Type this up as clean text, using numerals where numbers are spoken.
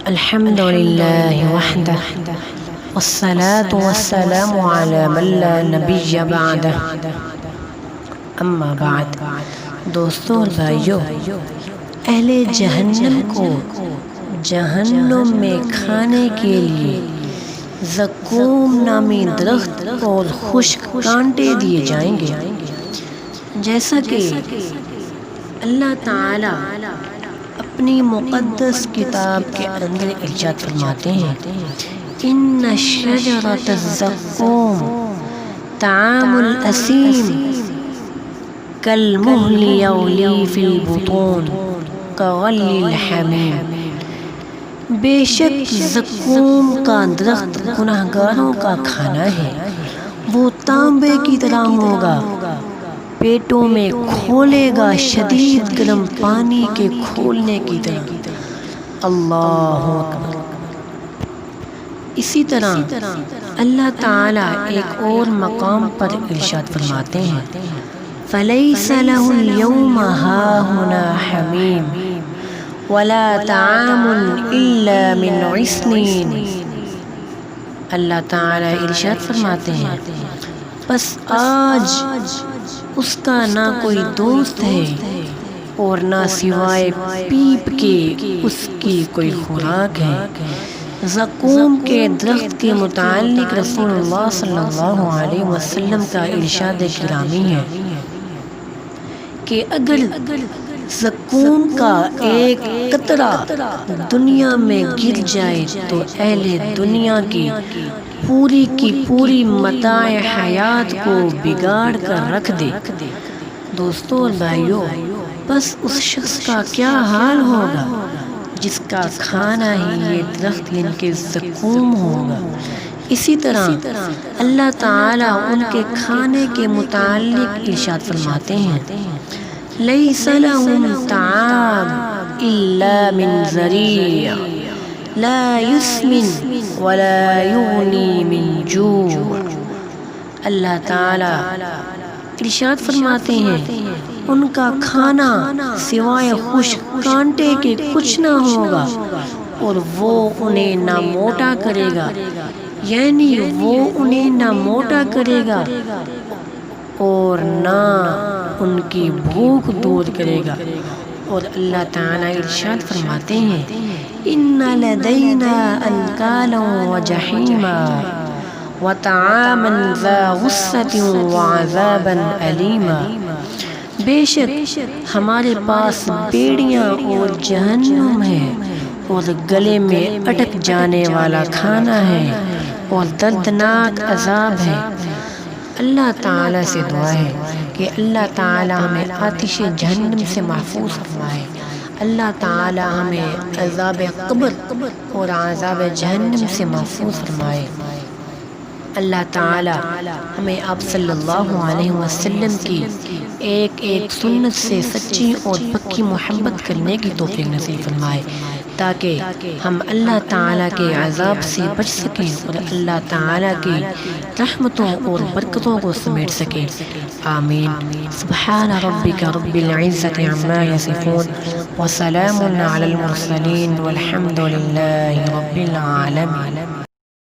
الحمد للہ وحدہ والصلاة والسلام علی من لا نبی بعدہ اما بعد۔ دوستو اور بھائیو، اہل جہنم کو جہنم میں کھانے کے لیے زقوم نامی درخت اور خشک کانٹے دیے جائیں گے، جیسا کہ اللہ تعالی اپنی مقدس کتاب کے اندر ارشاد فرماتے ہیں، ان شجرۃ الزقوم طعام الاسیم کالمہل یغلی فی البطون کغلی الحمیم۔ بے شک زقوم کا درخت گنہگاروں کا کھانا ہے، وہ تانبے کی طرح ہوگا، پیٹوں میں کھولے گا شدید گرم پانی کے کھولنے کی طرح۔ اللہ اکبر۔ اسی طرح اللہ تعالیٰ ایک اور مقام پر ارشاد فرماتے ہیں، فَلَيْسَ لَهُ الْيَوْمَ هَاهُنَا حَمِيمٌ وَلَا طَعَامٌ إِلَّا مِنْ غِسْلِينٍ۔ اللہ تعالیٰ ارشاد فرماتے ہیں، بس آج اس کا نہ کوئی دوست ہے اور نہ سوائے پیپ کے اس کی کوئی خوراک ہے۔ زقوم کے درخت کے متعلق رسول اللہ صلی اللہ علیہ وسلم کا ارشاد گرامی ہے کہ اگر زقوم کا ایک قطرہ دنیا میں گر جائے تو اہل دنیا کی پوری متاع حیات کو بگاڑ کر رکھ دے۔ دوستو اور بھائیو، بس اس شخص کا کیا حال ہوگا جس کا کھانا ہی یہ درخت یعنی کہ زقوم ہوگا۔ اسی طرح اللہ تعالیٰ ان کے کھانے کے متعلق ارشاد فرماتے ہیں، لیس لہم طعام الا من ضریع لا یسمن ولا یغنی من جوع۔ اللہ تعالیٰ ارشاد فرماتے ہیں، ان کا کھانا سوائے خشک کانٹے کے کچھ نہ ہوگا اور وہ انہیں نہ موٹا کرے گا، یعنی وہ انہیں نہ موٹا کرے گا اور نہ ان کی بھوک دور کرے گا۔ اور اللہ تعالیٰ ارشاد فرماتے ہیں، ان لدینا انکالا وجحیما وطعاما ذا غصۃ وعذابا علیما۔ بے شک ہمارے پاس بیڑیاں اور جہنم ہے اور گلے میں اٹک جانے والا کھانا ہے اور دردناک عذاب ہے۔ اللہ تعالیٰ سے دعا ہے کہ اللہ تعالیٰ ہمیں آتش جہنم سے محفوظ فرمائے، اللہ تعالیٰ ہمیں عذاب قبر اور عذاب جہنم سے محفوظ فرمائے۔ اللہ تعالیٰ ہمیں آپ صلی اللہ علیہ وسلم کی ایک سنت سے سچی اور پکی محبت کرنے کی توفیق نصیب فرمائے، تاکہ ہم اللہ تعالیٰ کے عذاب سے بچ سکیں اور اللہ تعالیٰ کی رحمتوں اور برکتوں کو سمیٹ سکیں۔ آمین۔ سبحان ربک رب العزت عما یصفون وسلام علی المرسلین والحمد للہ رب العالمین۔